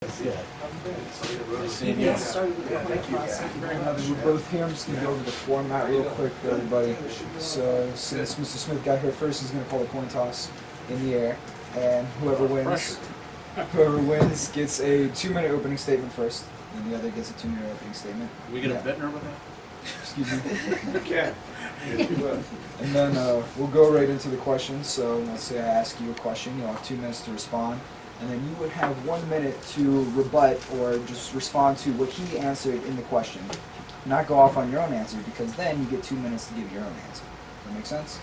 We're both here. I'm just going to go over the format real quick for everybody. So since Mr. Smith got here first, he's going to call a coin toss in the air, and whoever wins gets a 2-minute opening statement first, and the other gets a 2-minute opening statement. We get a Bittner with that? Excuse me. You can. And then we'll go right into the questions. So let's say I ask you a question, you'll have 2 minutes to respond. And then you would have 1 minute to rebut or just respond to what he answered in the question. Not go off on your own answer, because then you get 2 minutes to give your own answer. Does that make sense?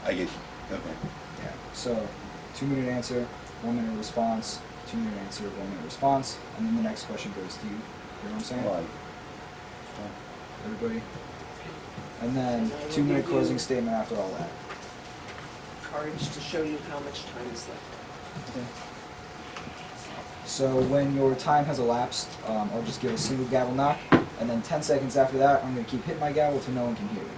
I get you. Okay. Yeah. So 2-minute answer, 1 minute response, 2-minute answer, 1 minute response, and then the next question goes to you. You know what I'm saying? Right. Everybody? And then 2-minute closing statement after all that. Cards to show you how much time is left. Okay. So when your time has elapsed, I'll just give a single gavel knock, and then 10 seconds after that, I'm going to keep hitting my gavel till no one can hear it.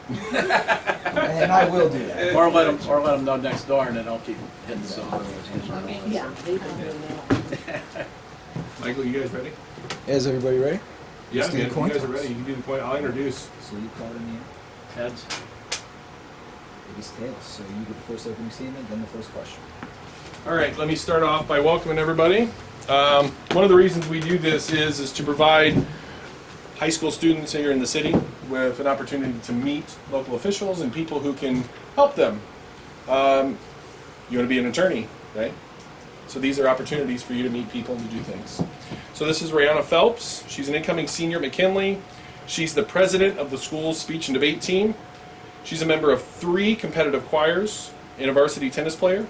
And I will do that. Or let them know next door, and then I'll keep hitting the song. Yeah, they don't know. Michael, you guys ready? Is everybody ready? Yeah, Let's do man, the coin you guys are toss. ready. You can do the point. I'll introduce. So you call it in the air. Heads. It is tails. So you get the first opening statement, then the first question. All right, let me start off by welcoming everybody. One of the reasons we do this is to provide high school students here in the city with an opportunity to meet local officials and people who can help them. You want to be an attorney, right? So these are opportunities for you to meet people and to do things. So this is Rihanna Phelps. She's an incoming senior at McKinley. She's the president of the school's speech and debate team. She's a member of 3 competitive choirs and a varsity tennis player.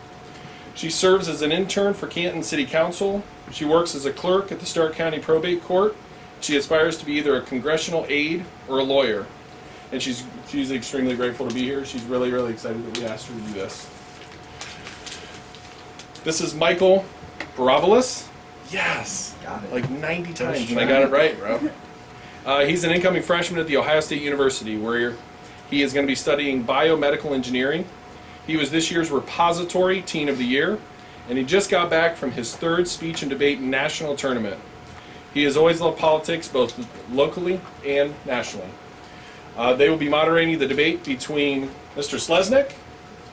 She serves as an intern for Canton City Council. She works as a clerk at the Stark County Probate Court. She aspires to be either a congressional aide or a lawyer. And she's extremely grateful to be here. She's really, really excited that we asked her to do this. This is Michael Baravolis. Yes! Got it. Like 90 times, and I got it right, bro. He's an incoming freshman at The Ohio State University, where he is going to be studying biomedical engineering. He was this year's Repository Teen of the Year, and he just got back from his 3rd speech and debate national tournament. He has always loved politics, both locally and nationally. They will be moderating the debate between Mr. Slesnick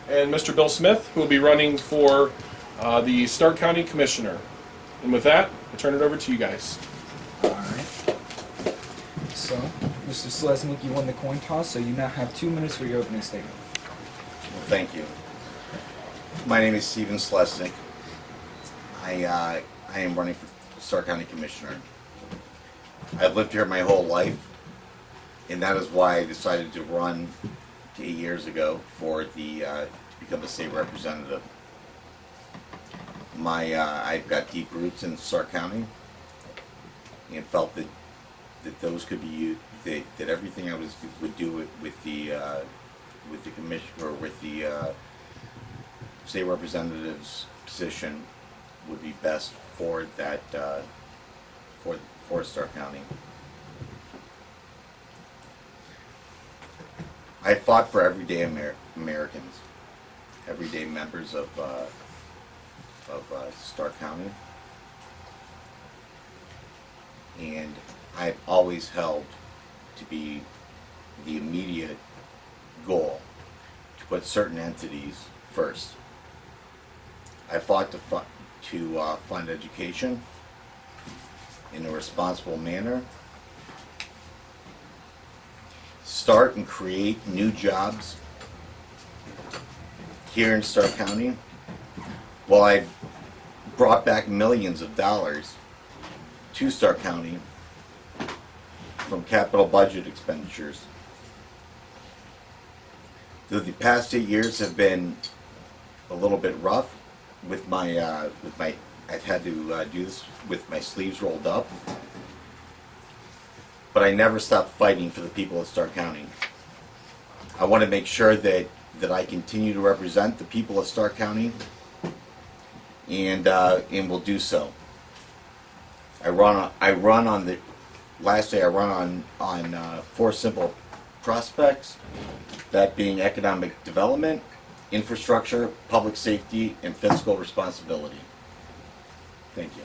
and Mr. Bill Smith, who will be running for the Stark County Commissioner. And with that, I turn it over to you guys. All right. So, Mr. Slesnick, you won the coin toss, so you now have 2 minutes for your opening statement. Well, thank you. My name is Stephen Slesnick. I am running for Stark County Commissioner. I've lived here my whole life, and that is why I decided to run 8 years ago for the to become a state representative. I've got deep roots in Stark County, and felt that those could be used. That everything I would do with the commission or with the state representative's position would be best for that for Stark County. I fought for everyday Americans, everyday members of Stark County, and I've always held to be the immediate goal to put certain entities first. I fought to fund education in a responsible manner, start and create new jobs here in Stark County, while I've brought back millions of dollars to Stark County from capital budget expenditures. Though the past 8 years have been a little bit rough with I've had to do this with my sleeves rolled up, but I never stopped fighting for the people of Stark County. I want to make sure that I continue to represent the people of Stark County, and will do so. I run on the last day. I run on 4 simple prospects, that being economic development, infrastructure, public safety, and fiscal responsibility. Thank you.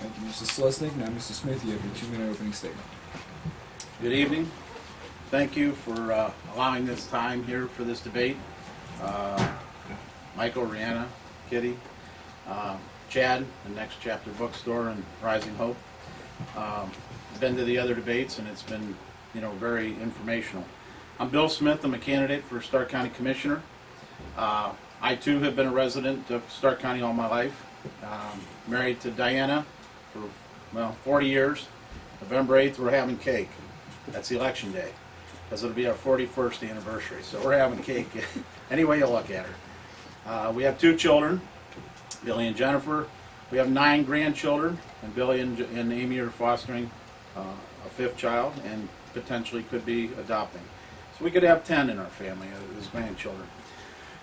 Thank you, Mr. Slesnick. Now, Mr. Smith, you have your 2-minute opening statement. Good evening. Thank you for allowing this time here for this debate. Michael, Rihanna, Kitty, Chad, the Nextchapter bookstore, and Rising Hope. Been to the other debates, and it's been, very informational. I'm Bill Smith. I'm a candidate for Stark County Commissioner. I too have been a resident of Stark County all my life. Married to Diana for 40 years. November 8th, we're having cake. That's election day, because it'll be our 41st anniversary. So we're having cake any way you look at her. We have 2 children, Billy and Jennifer. We have 9 grandchildren, and Billy and Amy are fostering a 5th child, and potentially could be adopting. So we could have 10 in our family as grandchildren.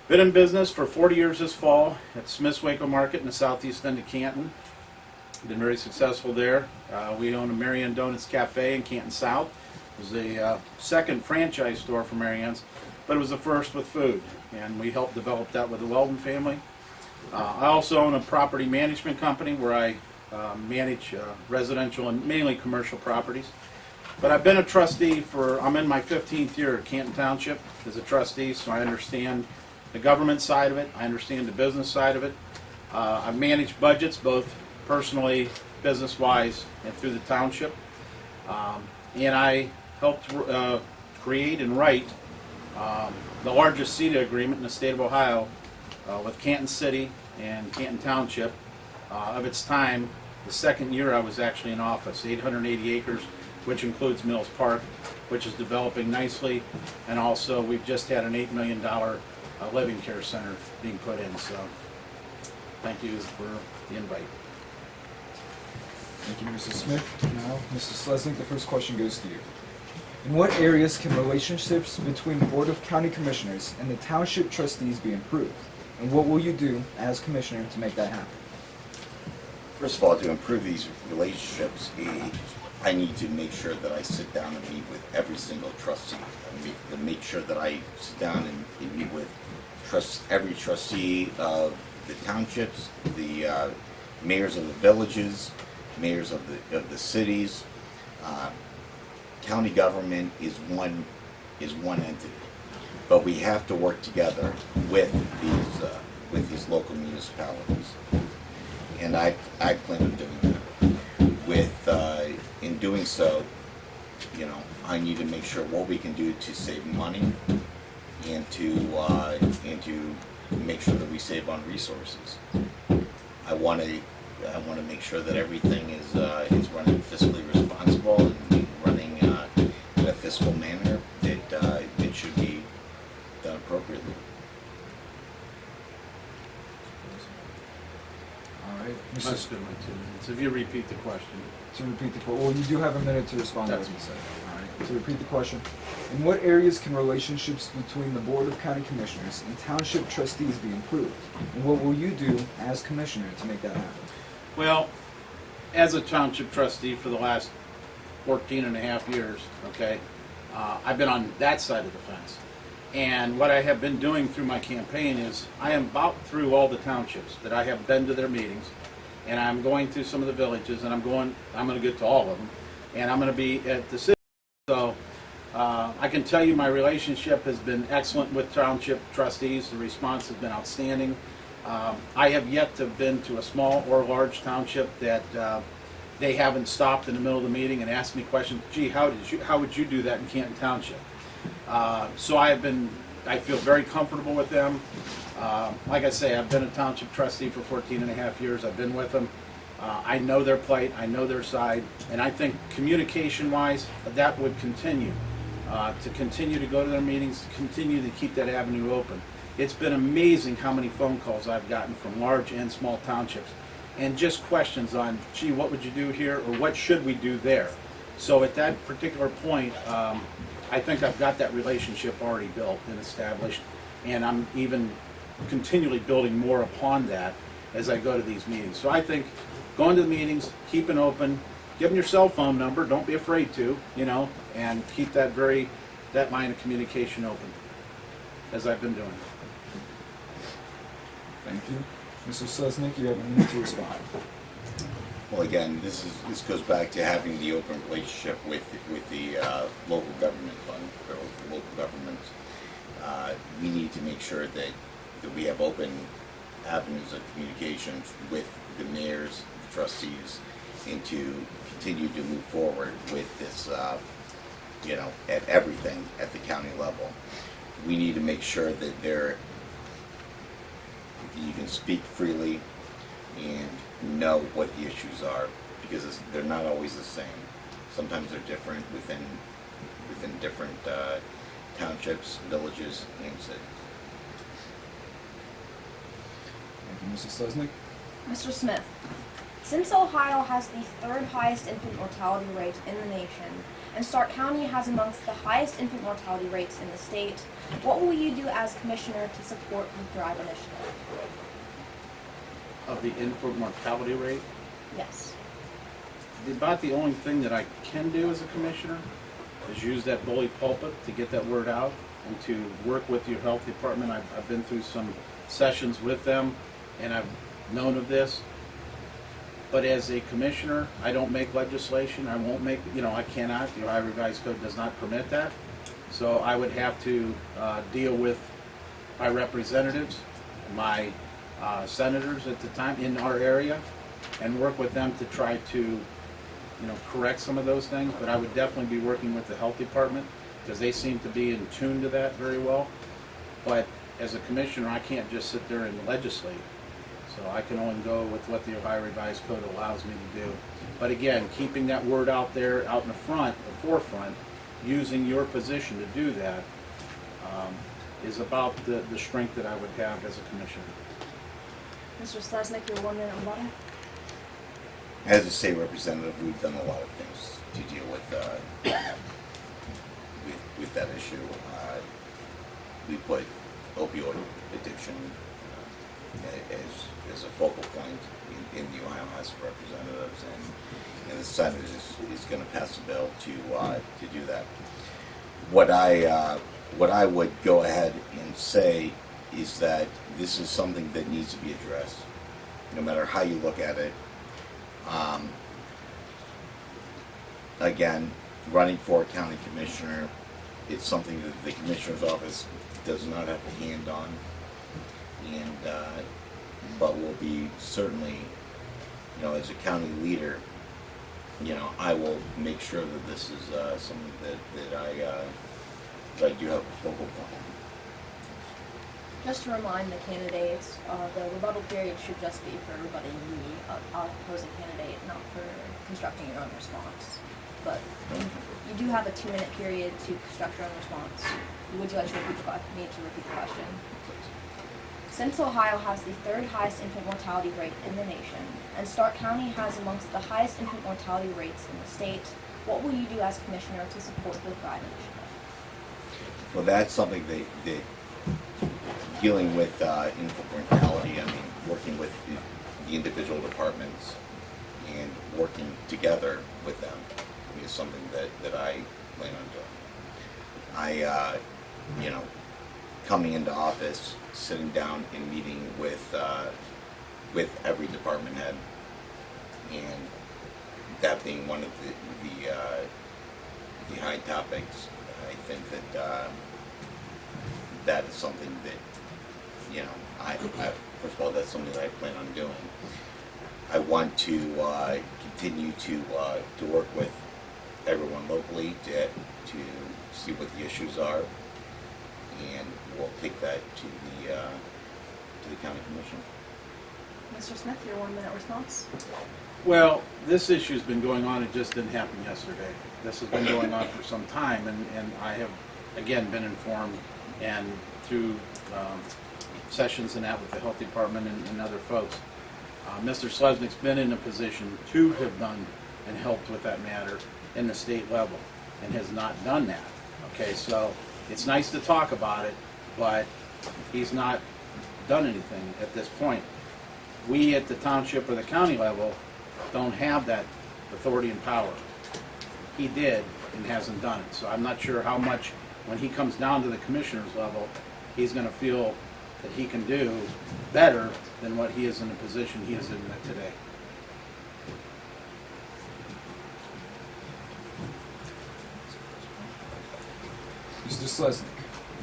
Been in business for 40 years this fall at Smith's Waco Market in the southeast end of Canton. Been very successful there. We own a Marianne Donuts Cafe in Canton South. It was the 2nd franchise store for Marianne's, but it was the first with food, and we helped develop that with the Weldon family. I also own a property management company where I manage residential and mainly commercial properties. But I've been a trustee I'm in my 15th year at Canton Township as a trustee, so I understand the government side of it, I understand the business side of it. I manage budgets both personally, business-wise, and through the township. And I helped create and write the largest CETA agreement in the state of Ohio with Canton City and Canton Township of its time. The 2nd year I was actually in office, 880 acres, which includes Mills Park, which is developing nicely, and also we've just had an $8 million living care center being put in. So thank you for the invite. Thank you, Mr. Smith. Now, Mr. Slesnick, the first question goes to you. In what areas can relationships between the Board of County Commissioners and the Township Trustees be improved? And what will you do as Commissioner to make that happen? First of all, to improve these relationships, I need to make sure that I sit down and meet with every single trustee. To make sure that I sit down and meet with every trustee of the townships, the mayors of the villages, mayors of the cities. County government is one entity, but we have to work together with these local municipalities, and I plan on doing that. In doing so, I need to make sure what we can do to save money and to make sure that we save on resources. I want to make sure that everything is running fiscally responsible and running in a fiscal manner that it should be done appropriately. All right, That's good, my 2 minutes. If you repeat the question. To repeat the question, well, you do have a minute to respond to what That's you said. All right. To repeat the question, in what areas can relationships between the Board of County Commissioners and Township Trustees be improved? And what will you do as Commissioner to make that happen? Well, as a township trustee for the last 14 and a half years, okay, I've been on that side of the fence. And what I have been doing through my campaign is I am about through all the townships that I have been to their meetings, and I'm going to some of the villages, and I'm going to get to all of them, and I'm going to be at the city. So I can tell you my relationship has been excellent with township trustees. The response has been outstanding. I have yet to have been to a small or large township that they haven't stopped in the middle of the meeting and asked me questions. Gee, how would you do that in Canton Township? So I feel very comfortable with them. Like I say, I've been a township trustee for 14 and a half years. I've been with them. I know their plight, I know their side, and I think communication-wise, that would continue. To continue to go to their meetings, to continue to keep that avenue open. It's been amazing how many phone calls I've gotten from large and small townships, and just questions on, gee, what would you do here, or what should we do there? So at that particular point, I think I've got that relationship already built and established, and I'm even continually building more upon that as I go to these meetings. So I think going to the meetings, keeping open, give them your cell phone number, don't be afraid to, and keep that line of communication open, as I've been doing. Thank you. Mr. Slesnick, you have a minute to respond. Well, again, this goes back to having the open relationship with the local government fund, or local governments. We need to make sure that we have open avenues of communications with the mayors, the trustees, and to continue to move forward with this, at everything at the county level. We need to make sure that you can speak freely and know what the issues are, because they're not always the same. Sometimes they're different within different townships, villages, and cities. Thank you, Mrs. Slesnick. Mr. Smith, since Ohio has the third highest infant mortality rate in the nation, and Stark County has amongst the highest infant mortality rates in the state, what will you do as commissioner to support the Thrive initiative? Of the infant mortality rate, Yes. about the only thing that I can do as a commissioner is use that bully pulpit to get that word out and to work with your health department. I've been through some sessions with them, and I've known of this. But as a commissioner, I don't make legislation. I won't make, I cannot. The Ohio Revised Code does not permit that. So I would have to deal with my representatives, my senators at the time in our area, and work with them to try to, correct some of those things. But I would definitely be working with the health department, because they seem to be in tune to that very well. But as a commissioner, I can't just sit there and legislate. So I can only go with what the Ohio Revised Code allows me to do. But again, keeping that word out there, out in the forefront, using your position to do that, is about the strength that I would have as a commissioner. Mr. Slesnick, your 1 minute rebuttal. As a state representative, we've done a lot of things to deal with that issue. We put opioid addiction as a focal point in the Ohio House of Representatives, and the Senate is going to pass a bill to do that. What I would go ahead and say is that this is something that needs to be addressed, no matter how you look at it. Again, running for a county commissioner, it's something that the commissioner's office does not have a hand on, and but will be certainly, as a county leader, I will make sure that this is something that I do have a focal point. Just to remind the candidates, the rebuttal period should just be for everybody in the opposing candidate, not for constructing your own response. But you do have a 2-minute period to construct your own response. Would you like to repeat the question? Since Ohio has the third highest infant mortality rate in the nation, and Stark County has amongst the highest infant mortality rates in the state, what will you do as commissioner to support the Thrive initiative? Well, that's something that dealing with infant mortality, working with the individual departments and working together with them is something that I plan on doing. Coming into office, sitting down and meeting with every department head, and that being one of the high topics. I think that that is something that I first of all, that's something that I plan on doing. I want to continue to work with everyone locally to see what the issues are, and we'll take that to the county commission. Mr. Smith, your 1-minute response. Well, this issue's been going on. It just didn't happen yesterday. This has been going on for some time, and I have, again, been informed, and through sessions and that with the health department and other folks. Mr. Slesnick's been in a position to have done and helped with that matter in the state level, and has not done that. Okay, so it's nice to talk about it, but he's not done anything at this point. We at the township or the county level don't have that authority and power. He did and hasn't done it. So I'm not sure how much, when he comes down to the commissioner's level, he's going to feel that he can do better than what he is in the position he is in today. Mr. Slesnick,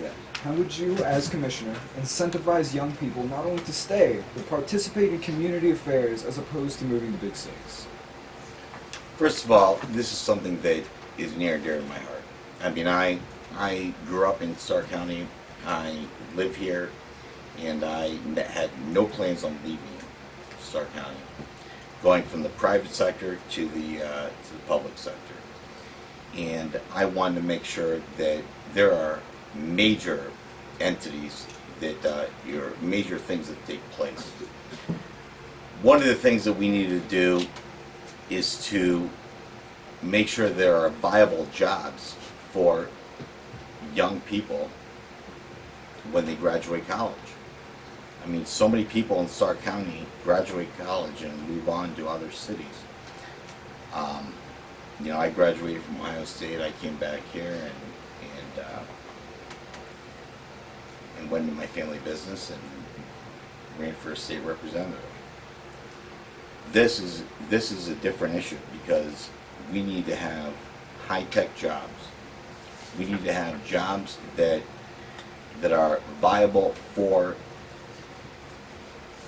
Yeah. how would you, as commissioner, incentivize young people not only to stay, but participate in community affairs as opposed to moving to big cities? First of all, this is something that is near and dear to my heart. I mean, I grew up in Stark County. I live here, and I had no plans on leaving Stark County, going from the private sector to the public sector. And I wanted to make sure that there are major entities that major things that take place. One of the things that we need to do is to make sure there are viable jobs for young people when they graduate college. I mean, so many people in Stark County graduate college and move on to other cities. You know, I graduated from Ohio State. I came back here and went into my family business and ran for a state representative. This is a different issue because we need to have high-tech jobs. We need to have jobs that are viable for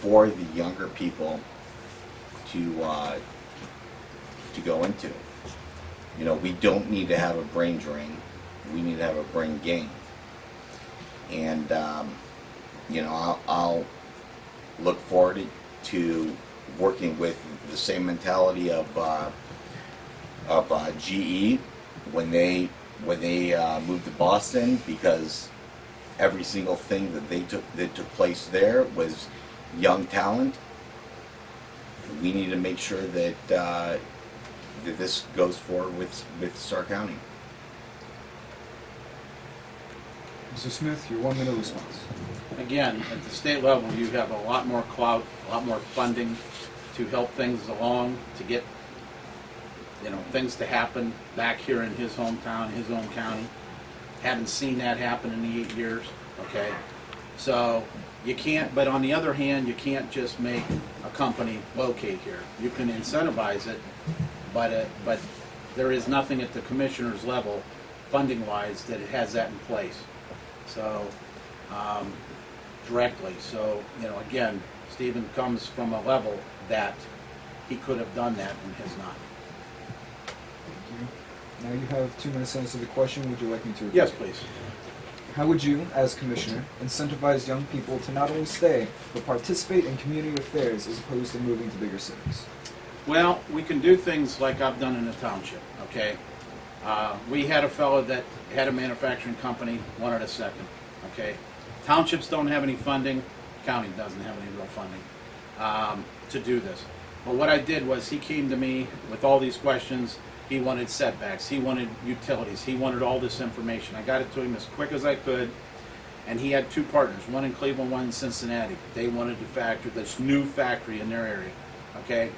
the younger people to go into. You know, we don't need to have a brain drain. We need to have a brain gain. And you know, I'll look forward to working with the same mentality of GE when they moved to Boston, because every single thing that took place there was young talent. We need to make sure that that this goes forward with Stark County. Mr. Smith, your 1 minute response. Again, at the state level, you have a lot more clout, a lot more funding to help things along, to get, you know, things to happen back here in his hometown, his own county. Haven't seen that happen in the 8 years, okay? So you can't, but on the other hand, you can't just make a company locate here. You can incentivize it, but there is nothing at the commissioner's level, funding-wise, that it has that in place. So, directly. So, you know, again, Stephen comes from a level that he could have done that and has not. Thank you. Now you have 2 minutes to answer the question. Would you like me to repeat? Yes, please. How would you, as commissioner, incentivize young people to not only stay, but participate in community affairs as opposed to moving to bigger cities? Well, we can do things like I've done in the township, okay? We had a fellow that had a manufacturing company, wanted a second, okay? Townships don't have any funding, county doesn't have any real funding to do this. But what I did was he came to me with all these questions. He wanted setbacks, he wanted utilities, he wanted all this information. I got it to him as quick as I could, and he had 2 partners, one in Cleveland, one in Cincinnati. They wanted to factor this new factory in their area, okay?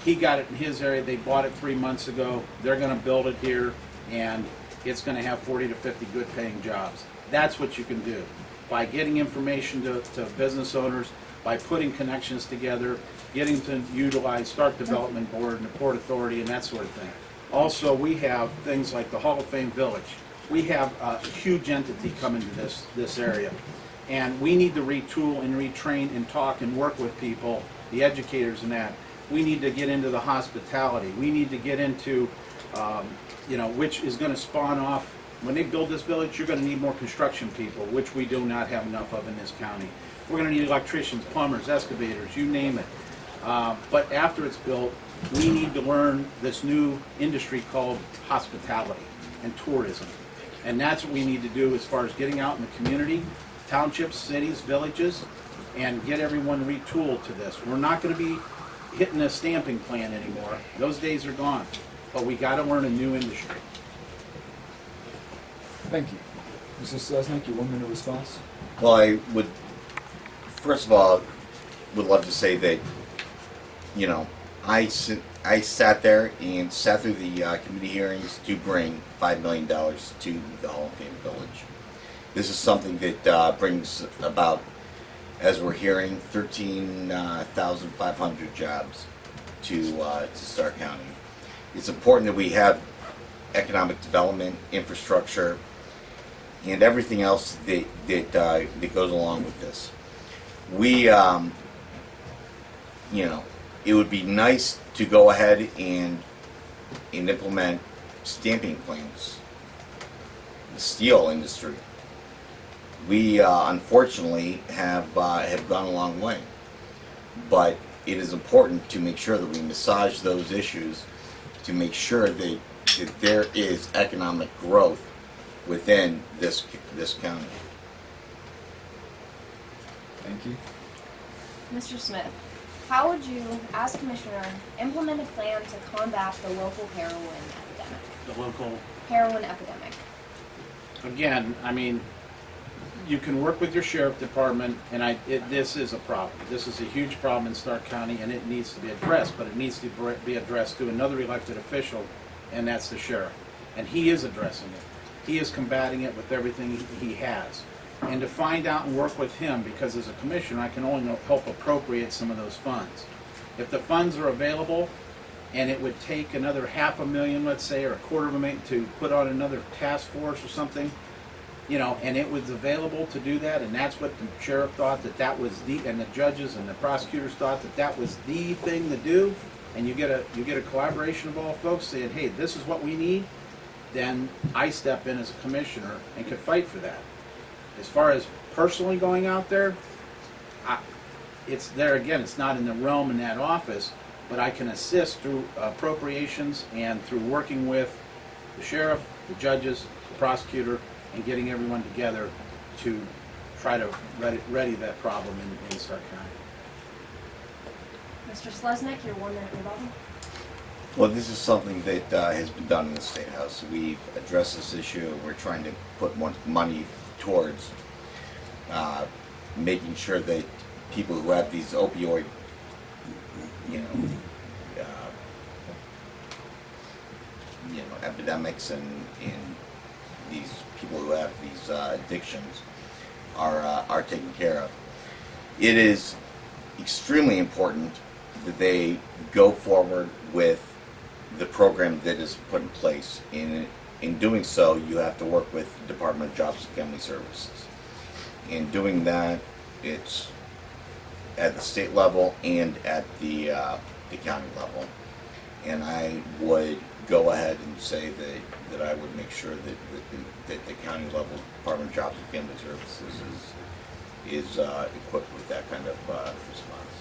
He got it in his area. They bought it 3 months ago. They're going to build it here, and it's going to have 40 to 50 good-paying jobs. That's what you can do by getting information to business owners, by putting connections together, getting to utilize Stark Development Board and the Port Authority and that sort of thing. Also, we have things like the Hall of Fame Village. We have a huge entity coming to this area, and we need to retool and retrain and talk and work with people, the educators and that. We need to get into the hospitality. We need to get into, you know, which is going to spawn off. When they build this village, you're going to need more construction people, which we do not have enough of in this county. We're going to need electricians, plumbers, excavators, you name it. But after it's built, we need to learn this new industry called hospitality and tourism. And that's what we need to do as far as getting out in the community, townships, cities, villages, and get everyone retooled to this. We're not going to be hitting a stamping plan anymore. Those days are gone. But we got to learn a new industry. Thank you. Mr. Slesnick, your 1 minute response. Well, I would, first of all, would love to say that, you know, I sat there and sat through the committee hearings to bring $5 million to the Hall of Fame Village. This is something that brings about, as we're hearing, 13,500 jobs to Stark County. It's important that we have economic development, infrastructure, and everything else that goes along with this. We, it would be nice to go ahead and implement stamping plants. The steel industry. We unfortunately have gone a long way, but it is important to make sure that we massage those issues to make sure that there is economic growth within this county. Thank you. Mr. Smith, how would you, as commissioner, implement a plan to combat the local heroin epidemic? The local, Heroin epidemic. again, I mean, you can work with your sheriff department, and this is a problem. This is a huge problem in Stark County, and it needs to be addressed, but it needs to be addressed to another elected official, and that's the sheriff. And he is addressing it. He is combating it with everything he has. And to find out and work with him, because as a commissioner, I can only help appropriate some of those funds. If the funds are available, and it would take another $500,000, let's say, or $250,000 to put on another task force or something, and it was available to do that, and that's what the sheriff thought that was and the judges and the prosecutors thought that was the thing to do, and you get a collaboration of all folks saying, hey, this is what we need, then I step in as a commissioner and could fight for that. As far as personally going out there, it's there again, it's not in the realm in that office, but I can assist through appropriations and through working with the sheriff, the judges, the prosecutor, and getting everyone together to try to ready that problem in Stark County. Mr. Slesnick, your 1 minute rebuttal. Well, this is something that has been done in the State House. We've addressed this issue. We're trying to put more money towards making sure that people who have these opioid, epidemics and these people who have these addictions are taken care of. It is extremely important that they go forward with the program that is put in place. In doing so, you have to work with the Department of Jobs and Family Services. In doing that, it's at the state level and at the county level. And I would go ahead and say that I would make sure that the county level Department of Jobs and Family Services is equipped with that kind of response.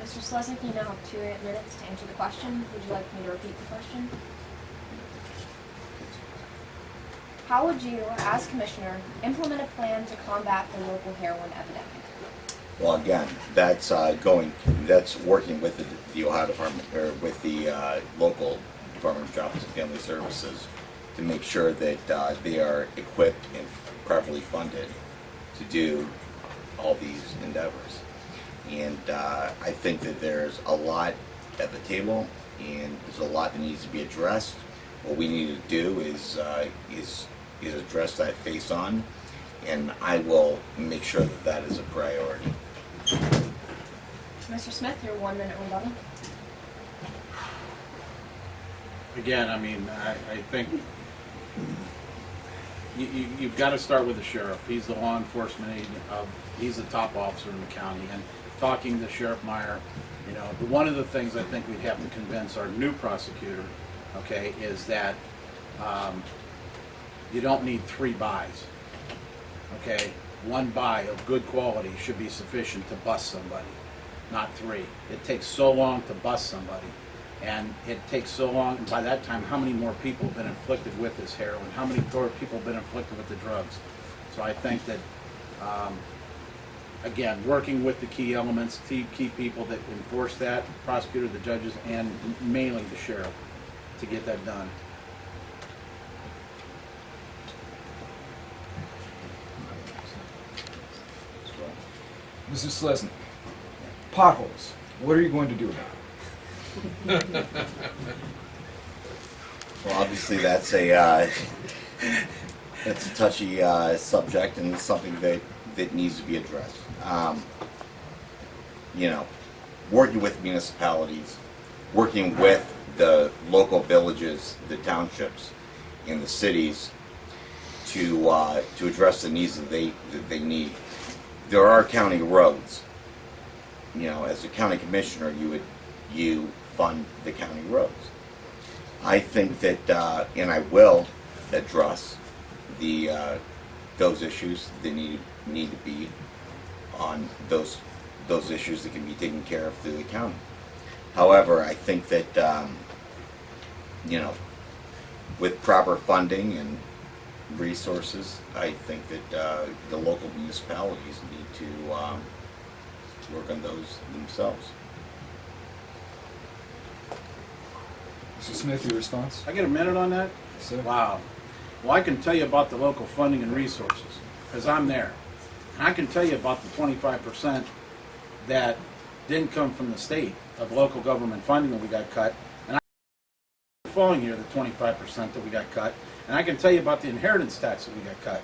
Mr. Slesnick, you now have 2 minutes to answer the question. Would you like me to repeat the question? How would you, as commissioner, implement a plan to combat the local heroin epidemic? Well, again, that's working with the Ohio Department, or with the local Department of Jobs and Family Services to make sure that they are equipped and properly funded to do all these endeavors. And I think that there's a lot at the table, and there's a lot that needs to be addressed. What we need to do is address that face on, and I will make sure that that is a priority. Mr. Smith, your 1 minute rebuttal. Again, I mean, I think you've got to start with the sheriff. He's the law enforcement agent he's the top officer in the county. And talking to Sheriff Meyer, one of the things I think we'd have to convince our new prosecutor, okay, is that you don't need 3 buys, okay? 1 buy of good quality should be sufficient to bust somebody, not 3. It takes so long to bust somebody, and it takes so long, and by that time, how many more people have been inflicted with this heroin? How many more people have been inflicted with the drugs? So I think that, again, working with the key elements, key people that enforce that, the prosecutor, the judges, and mainly the sheriff, to get that done. Mr. Slesnick, potholes. What are you going to do about it? Well, obviously that's a touchy subject, and it's something that needs to be addressed. Working with municipalities, working with the local villages, the townships, in the cities to address the needs that they need. There are county roads. You know, as a county commissioner, you fund the county roads. I think that, and I will address those issues that need to be on those issues that can be taken care of through the county. However, I think that you know, with proper funding and resources, I think that the local municipalities need to work on those themselves. Mr. Smith, your response? I get a minute on that? Yes, sir. Wow. Well, I can tell you about the local funding and resources, because I'm there. And I can tell you about the 25% that didn't come from the state of local government funding that we got cut. And the following year, the 25% that we got cut. And I can tell you about the inheritance tax that we got cut.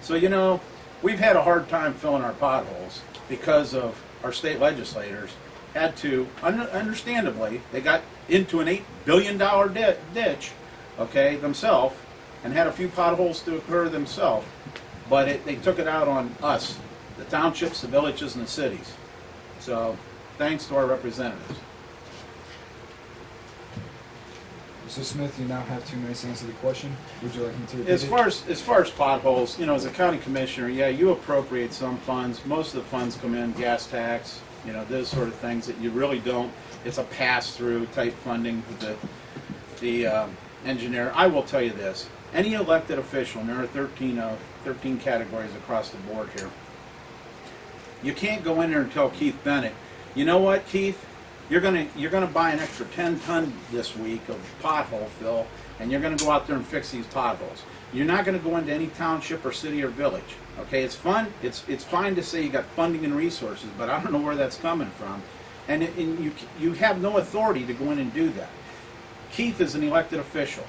So, you know, we've had a hard time filling our potholes because of our state legislators had to, understandably, they got into an $8 billion ditch, okay, themselves, and had a few potholes to occur themselves, but they took it out on us, the townships, the villages, and the cities. So, thanks to our representatives. Mr. Smith, you now have 2 minutes to answer the question. Would you like me to repeat As it? far as potholes, you know, as a county commissioner, yeah, you appropriate some funds. Most of the funds come in gas tax, you know, those sort of things that you really don't. It's a pass-through type funding with the engineer. I will tell you this: any elected official, and there are 13 categories across the board here. You can't go in there and tell Keith Bennett, you know what, Keith? You're gonna buy an extra 10 ton this week of pothole fill, and you're gonna go out there and fix these potholes. You're not gonna go into any township or city or village. Okay, it's fun. It's fine to say you got funding and resources, but I don't know where that's coming from, and you have no authority to go in and do that. Keith is an elected official.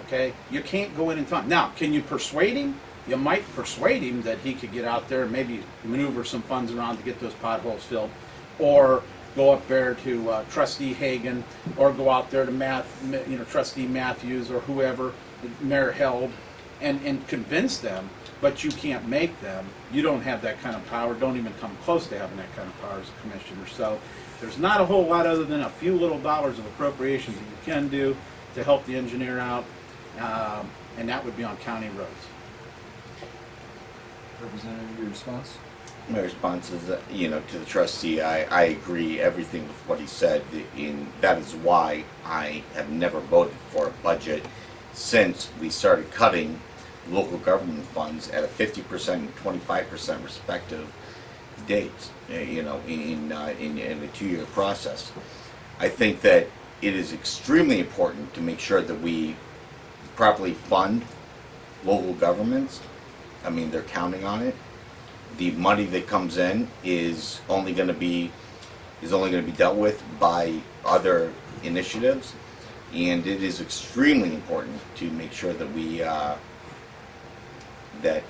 Okay, you can't go in and tell him. Now, can you persuade him? You might persuade him that he could get out there and maybe maneuver some funds around to get those potholes filled, or go up there to Trustee Hagan, or go out there to Trustee Matthews or whoever, Mayor Held, and convince them. But you can't make them. You don't have that kind of power. Don't even come close to having that kind of power as a commissioner. So there's not a whole lot other than a few little dollars of appropriations that you can do to help the engineer out, and that would be on county roads. Representative, your response? My response is, you know, to the trustee, I agree everything with what he said. That is why I have never voted for a budget since we started cutting local government funds at a 50% and 25% respective dates, you know, in a 2-year process. I think that it is extremely important to make sure that we properly fund local governments. I mean, they're counting on it. The money that comes in is only going to be dealt with by other initiatives, and it is extremely important to make sure that we that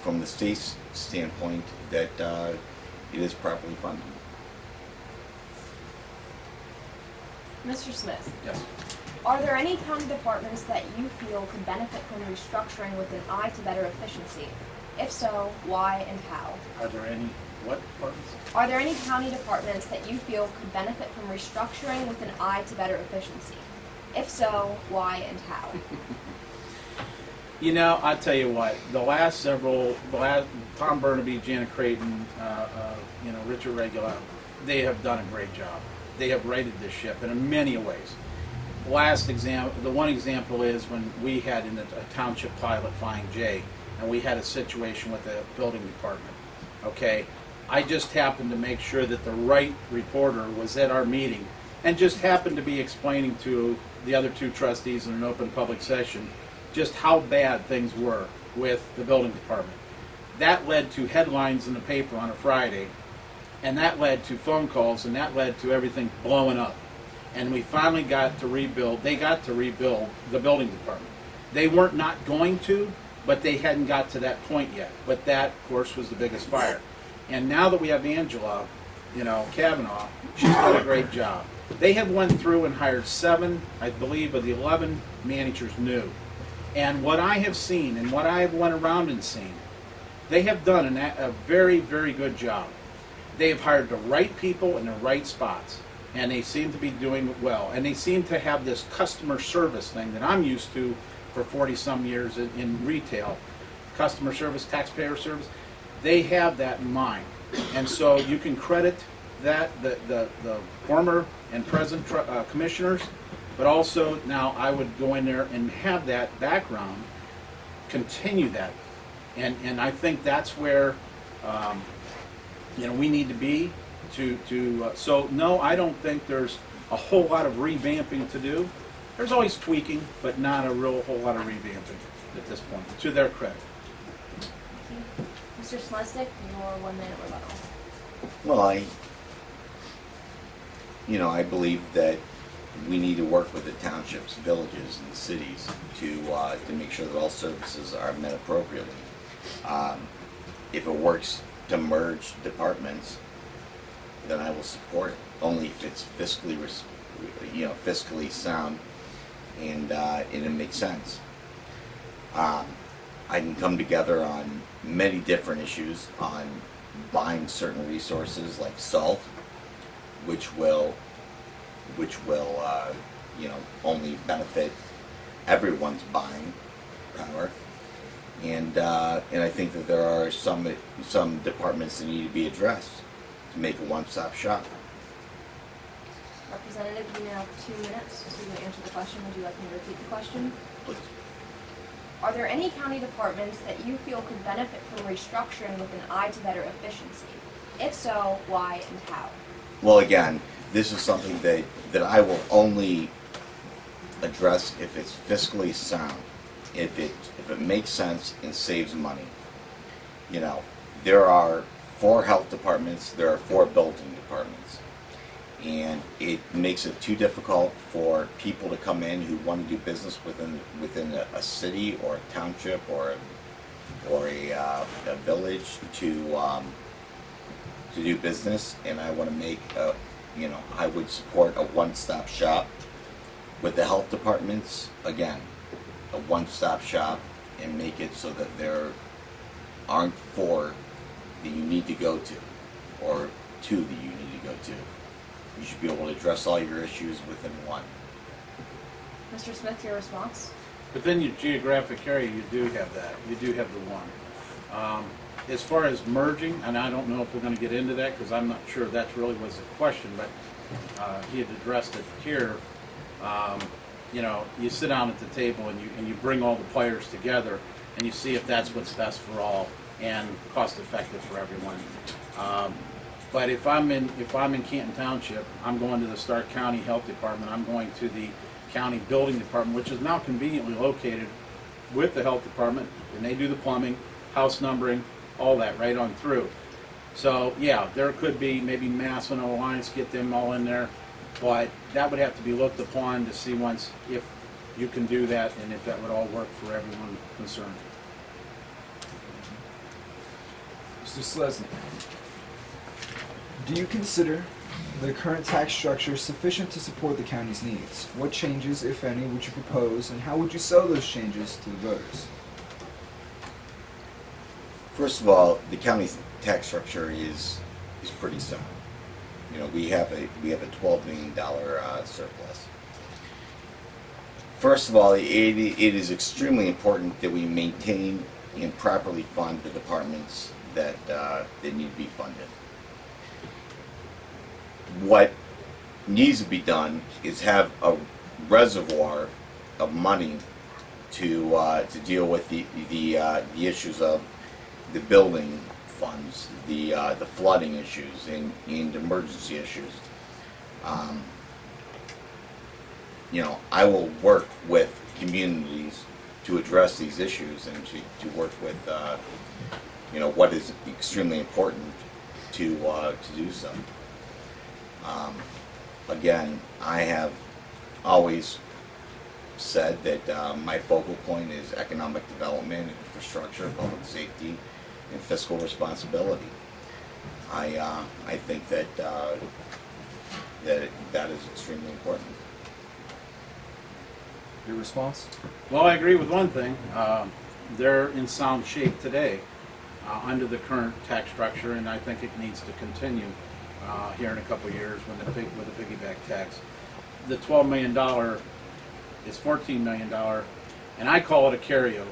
from the state's standpoint that it is properly funded. Mr. Smith, Yes. are there any county departments that you feel could benefit from restructuring with an eye to better efficiency? If so, why and how? Are there any what departments? Are there any county departments that you feel could benefit from restructuring with an eye to better efficiency? If so, why and how? You know, I tell you what, Tom Burnaby, Janet Creighton, Richard Regula, they have done a great job. They have righted this ship in many ways. The one example is when we had in a township pilot flying J, and we had a situation with the building department. Okay, I just happened to make sure that the right reporter was at our meeting, and just happened to be explaining to the other 2 trustees in an open public session just how bad things were with the building department. That led to headlines in the paper on a Friday, and that led to phone calls, and that led to everything blowing up. And we finally got to rebuild. They got to rebuild the building department. They weren't not going to, but they hadn't got to that point yet. But that, of course, was the biggest fire. And now that we have Angela, Kavanaugh, she's done a great job. They have went through and hired 7, I believe, of the 11 managers new. And what I have seen and what I have went around and seen, they have done a very, very good job. They have hired the right people in the right spots, and they seem to be doing it well. And they seem to have this customer service thing that I'm used to for 40-some years in retail. Customer service, taxpayer service, they have that in mind. And so you can credit that, the former and present commissioners, but also now I would go in there and have that background, continue that. And I think that's where we need to be so no, I don't think there's a whole lot of revamping to do. There's always tweaking, but not a whole lot of revamping at this point, to their credit. Mr. Slesnick, your 1 minute rebuttal. Well, I believe that we need to work with the townships, villages, and cities to make sure that all services are met appropriately. If it works to merge departments, then I will support it, only if it's fiscally sound and it makes sense. I can come together on many different issues on buying certain resources like salt, which will only benefit everyone's buying power. And I think that there are some departments that need to be addressed to make a one-stop shop. Representative, you now have 2 minutes to answer the question. Would you like me to repeat the question? Please. Are there any county departments that you feel could benefit from restructuring with an eye to better efficiency? If so, why and how? Well, again, this is something that I will only address if it's fiscally sound, if it makes sense and saves money. There are 4 health departments, there are 4 building departments, and it makes it too difficult for people to come in who want to do business within a city or a township or a village to do business. And I want to make I would support a one-stop shop with the health departments. Again, a one-stop shop, and make it so that there aren't 4 that you need to go to, or 2 that you need to go to. You should be able to address all your issues within one. Mr. Smith, your response? Within your geographic area, you do have that. You do have the one. As far as merging, and I don't know if we're going to get into that because I'm not sure that really was the question, but he had addressed it here. You sit down at the table and you bring all the players together and you see if that's what's best for all and cost effective for everyone. But if I'm in Canton Township, I'm going to the Stark County Health Department. I'm going to the County Building Department, which is now conveniently located with the Health Department, and they do the plumbing, house numbering, all that right on through. So yeah, there could be maybe Mass and Alliance, get them all in there, but that would have to be looked upon to see once if you can do that and if that would all work for everyone concerned. Mr. Slesnick, do you consider the current tax structure sufficient to support the county's needs? What changes, if any, would you propose, and how would you sell those changes to the voters? First of all, the county's tax structure is pretty simple. We have a $12 million surplus. First of all, it is extremely important that we maintain and properly fund the departments that need to be funded. What needs to be done is have a reservoir of money to deal with the issues of the building funds, the flooding issues, and emergency issues. I will work with communities to address these issues and to work with what is extremely important to do so. Again, I have always said that my focal point is economic development, infrastructure, public safety, and fiscal responsibility. I think that that is extremely important. Your response? Well, I agree with one thing. They're in sound shape today under the current tax structure, and I think it needs to continue here in a couple of years with the piggyback tax. The $12 million is $14 million, and I call it a carryover.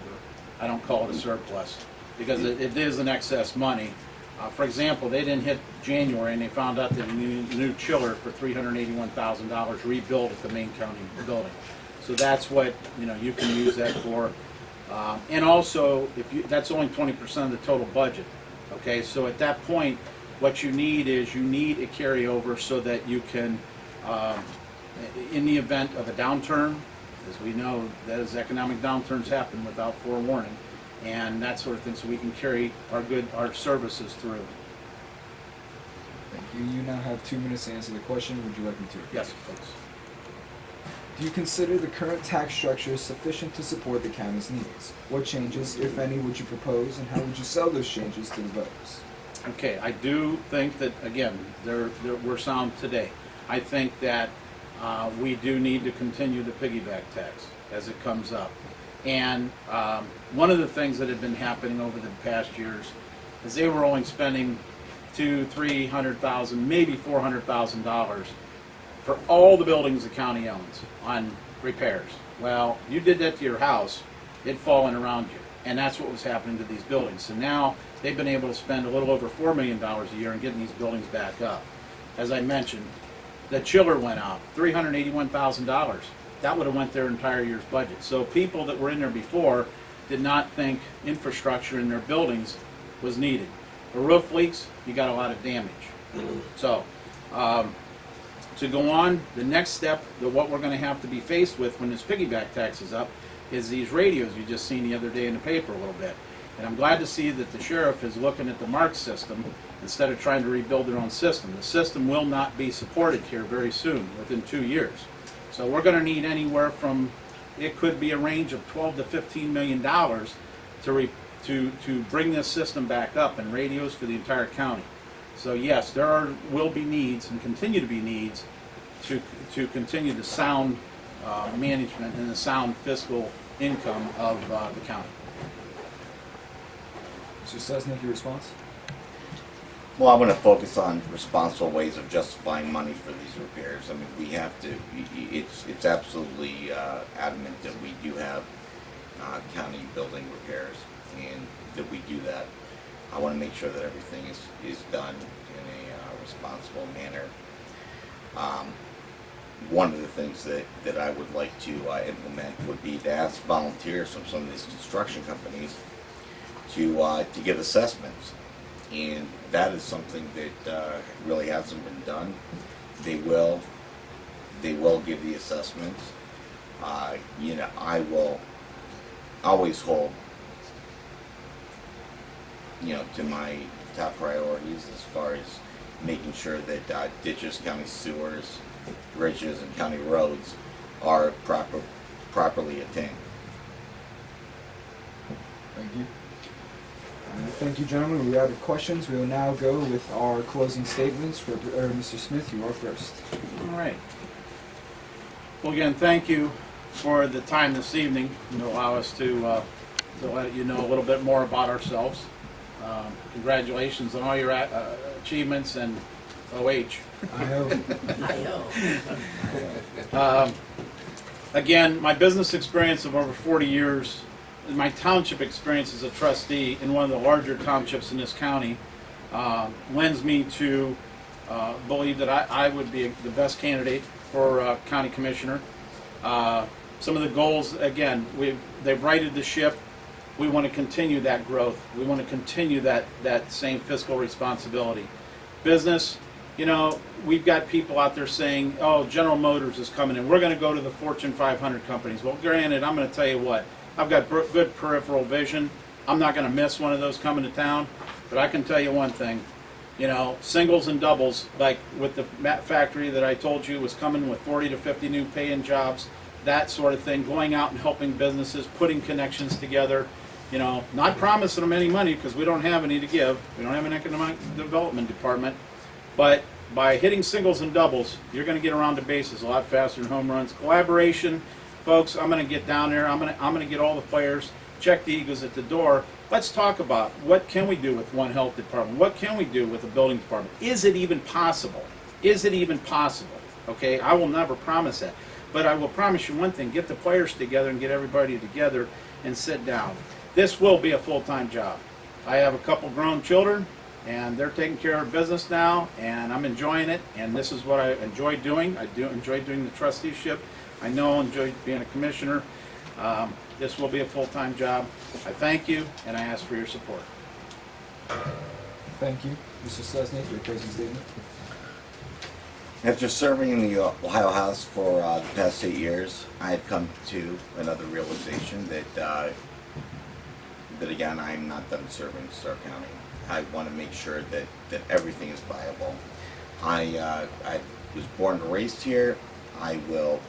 I don't call it a surplus because it is an excess money. For example, they didn't hit January, and they found out that a new chiller for $381,000 rebuilt at the main county building. So that's what you can use that for. And also, that's only 20% of the total budget. Okay, so at that point, what you need is a carryover so that you can, in the event of a downturn, as we know, that as economic downturns happen without forewarning, and that sort of thing, so we can carry our services through. Thank you. You now have 2 minutes to answer the question. Would you like me to? Yes, please. Do you consider the current tax structure sufficient to support the county's needs? What changes, if any, would you propose, and how would you sell those changes to the voters? Okay, I do think that, again, we're sound today. I think that we do need to continue the piggyback tax as it comes up. And one of the things that had been happening over the past years is they were only spending $200,000-300,000, maybe $400,000 for all the buildings the county owns on repairs. Well, you did that to your house, it'd fallen around you. And that's what was happening to these buildings. So now they've been able to spend a little over $4 million a year in getting these buildings back up. As I mentioned, the chiller went up, $381,000. That would have went their entire year's budget. So people that were in there before did not think infrastructure in their buildings was needed. The roof leaks, you got a lot of damage. So, to go on, the next step, what we're going to have to be faced with when this piggyback tax is up, is these radios you just seen the other day in the paper a little bit. And I'm glad to see that the sheriff is looking at the MARC system instead of trying to rebuild their own system. The system will not be supported here very soon, within 2 years. So we're going to need anywhere from, it could be a range of $12 to $15 million to bring this system back up, and radios for the entire county. So yes, will be needs and continue to be needs to continue the sound management and the sound fiscal income of the county. Mr. Slesnick, your response? Well, I want to focus on responsible ways of justifying money for these repairs. I mean, we have to, it's absolutely adamant that we do have county building repairs, and that we do that. I want to make sure that everything is done in a responsible manner. One of the things that I would like to implement would be to ask volunteers from some of these construction companies to give assessments, and that is something that really hasn't been done. They will give the assessments. I will always hold to my top priorities as far as making sure that ditches, county sewers, bridges, and county roads are properly attained. Thank you. Thank you, gentlemen. We're out of questions. We will now go with our closing statements. Mr. Smith, you are first. All right. Well, again, thank you for the time this evening to allow us to let you know a little bit more about ourselves. Congratulations on all your achievements, and OH. I know. Again, my business experience of over 40 years, my township experience as a trustee in one of the larger townships in this county, lends me to believe that I would be the best candidate for county commissioner. Some of the goals, again, they've righted the ship. We want to continue that growth. We want to continue that same fiscal responsibility. Business, we've got people out there saying, oh, General Motors is coming in. We're going to go to the Fortune 500 companies. Well, granted, I'm going to tell you what. I've got good peripheral vision. I'm not going to miss one of those coming to town. But I can tell you one thing. Singles and doubles, like with the factory that I told you was coming with 40 to 50 new paying jobs, that sort of thing, going out and helping businesses, putting connections together. Not promising them any money because we don't have any to give. We don't have an economic development department. But by hitting singles and doubles, you're going to get around the bases a lot faster than home runs. Collaboration, folks, I'm going to get down there. I'm going to get all the players, check the Eagles at the door. Let's talk about what can we do with one health department? What can we do with a building department? Is it even possible? Is it even possible? Okay, I will never promise that. But I will promise you one thing, get the players together and get everybody together and sit down. This will be a full-time job. I have a couple grown children, and they're taking care of business now, and I'm enjoying it, and this is what I enjoy doing. I do enjoy doing the trusteeship. I know I enjoy being a commissioner. This will be a full-time job. I thank you, and I ask for your support. Thank you. Mr. Slesnick, your closing statement. After serving in the Ohio House for the past 8 years, I have come to another realization that again, I'm not done serving Stark County. I want to make sure that everything is viable. I was born and raised here. I will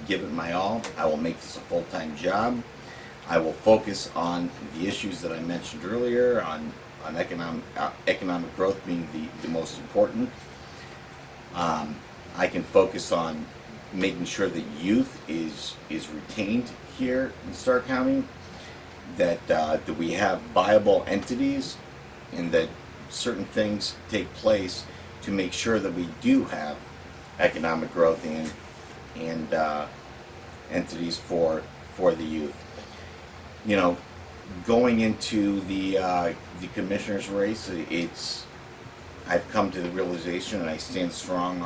give it my all. I will make this a full-time job. I will focus on the issues that I mentioned earlier, on economic growth being the most important. I can focus on making sure that youth is retained here in Stark County, that we have viable entities, and that certain things take place to make sure that we do have economic growth and entities for the youth. You know, going into the commissioner's race, I've come to the realization, and I stand strong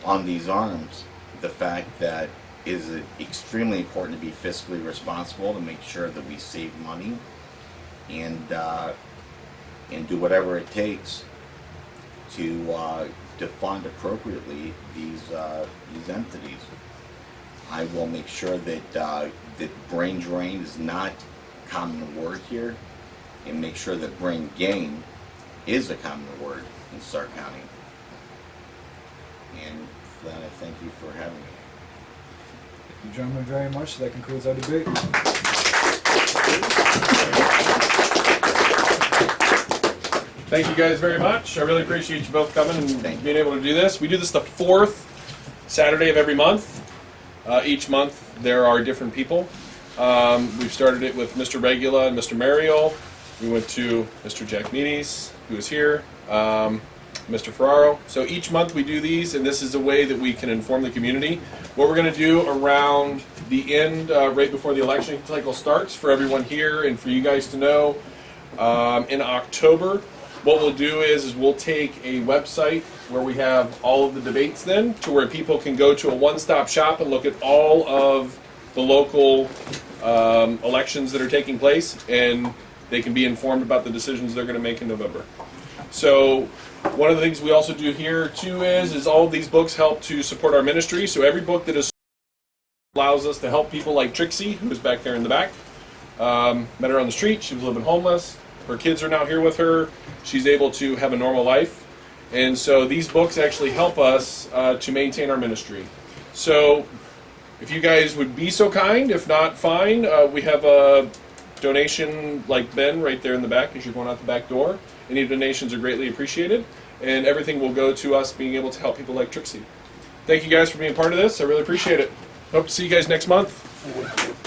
on these arms, the fact that it is extremely important to be fiscally responsible, to make sure that we save money and do whatever it takes to fund appropriately these entities. I will make sure that brain drain is not a common word here, and make sure that brain gain is a common word in Stark County. And for that, I thank you for having me. Thank you, gentlemen, very much. That concludes our debate. Thank you guys very much. I really appreciate you both coming and being able to do this. We do this the 4th Saturday of every month. Each month there are different people. We've started it with Mr. Regula and Mr. Mariel. We went to Mr. Jack Meades, who is here, Mr. Ferraro. So each month we do these, and this is a way that we can inform the community. What we're going to do around the end, right before the election cycle starts, for everyone here and for you guys to know, in October, what we'll do is we'll take a website where we have all of the debates then, to where people can go to a one-stop shop and look at all of the local elections that are taking place, and they can be informed about the decisions they're going to make in November. So one of the things we also do here too is all of these books help to support our ministry. So every book that is allows us to help people like Trixie, who is back there in the back. Met her on the street. She was living homeless. Her kids are now here with her. She's able to have a normal life. And so these books actually help us to maintain our ministry. So if you guys would be so kind, if not, fine. We have a donation like Ben right there in the back as you're going out the back door. Any donations are greatly appreciated. And everything will go to us being able to help people like Trixie. Thank you guys for being part of this. I really appreciate it. Hope to see you guys next month.